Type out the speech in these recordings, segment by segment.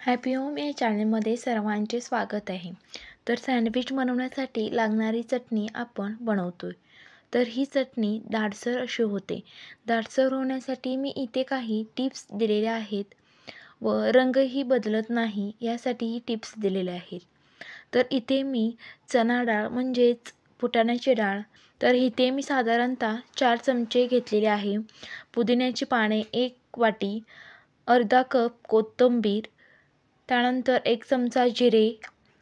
Happy home या चॅनलमध्ये सर्वांचे स्वागत आहे. तर सँडविच बनवण्यासाठी लागणारी चटणी आपण बनवतोय. तर ही चटणी दाटसर अशी होते. दाटसर होण्यासाठी मी इथे काही टिप्स दिलेल्या आहेत व रंगही बदलत नाही यासाठी ही टिप्स दिलेल्या आहेत. तर इथे मी चणा डाळ म्हणजेच फुटाण्याची डाळ, तर इथे मी साधारणतः 4 चमचे घेतलेले आहे. पुदिन्याची पाने 1 वाटी, अर्धा कप कोथिंबीर, त्यानंतर 1 चमचा जिरे,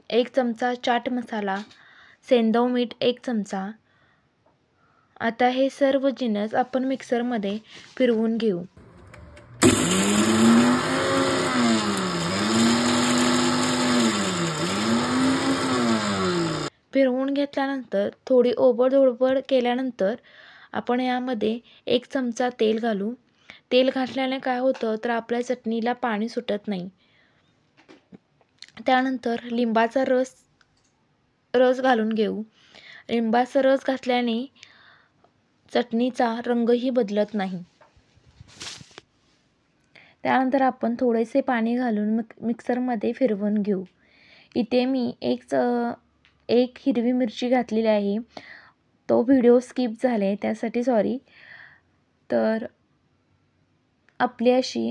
1 चमचा चाट मसाला, सेंधव मीठ 1 चमचा. आता हे सर्व जिन्नस आपण मिक्सरमध्ये फिरवून घेऊ. फिरवून घेतल्यानंतर थोडी ओबड-धोबड केल्यानंतर आपण यामध्ये 1 चमचा तेल घालू. तेल घातल्याने काय होतं तर आपल्या चटणीला पाणी सुटत नाही. त्यानंतर लिंबाचा रस घालून घेऊ. लिंबाचा रस घातल्याने चटणीचा रंगही बदलत नाही. त्यानंतर आपण थोडेसे पाणी घालून मिक्सरमध्ये फिरवून घेऊ. इथे मी एक हिरवी मिरची घातलेली आहे. तो व्हिडिओ स्किप झाले त्यासाठी सॉरी. तर आपली अशी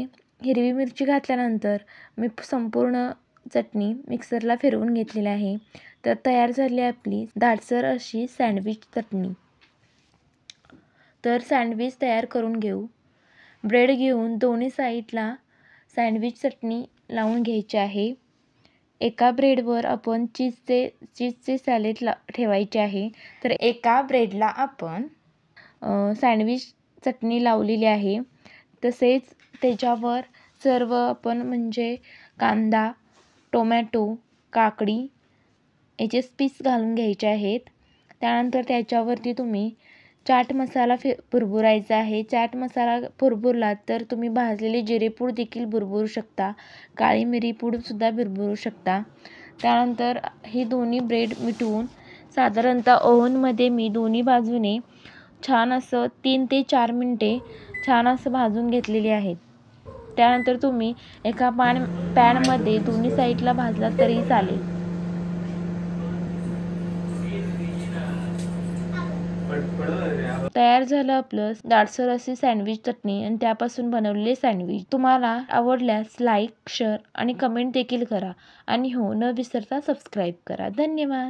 हिरवी मिरची घातल्यानंतर मी संपूर्ण चटणी मिक्सरला फिरवून घेतलेली आहे. तर तयार झाली आपली दाटसर अशी सँडविच चटणी. तर सँडविच तयार करून घेऊ. ब्रेड घेऊन दोन्ही साईडला सँडविच चटणी लावून घ्यायची आहे. एका ब्रेडवर आपण चीजचे सॅलेड ठेवायचे आहे. तर एका ब्रेडला आपण सँडविच चटणी लावलेली आहे. तसेच त्याच्यावर सर्व आपण म्हणजे कांदा, टोमॅटो, काकडी याचे पीस घालून घ्यायचे आहेत. त्यानंतर त्याच्यावरती तुम्ही चाट मसाला भुरभुरायचा आहे. चाट मसाला भुरभुरला तर तुम्ही भाजलेले जिरेपूड देखील भुरभुरू शकता. काळी मिरीपूडसुद्धा भुरभुरू शकता. त्यानंतर हे दोन्ही ब्रेड मिटवून साधारणतः ओव्हनमध्ये मी दोन्ही बाजूने छान असं 3 ते 4 मिनटे छान असं भाजून घेतलेले आहेत. त्यानंतर तुम्ही एका पॅनमध्ये दोन्ही साईडला भाजला तरी चालेल. तयार झालं आपलं दाटसर अशी सँडविच चटणी आणि त्यापासून बनवलेले सँडविच. तुम्हाला आवडल्यास लाईक, शेअर आणि कमेंट देखील करा. आणि हो, न विसरता सबस्क्राईब करा. धन्यवाद.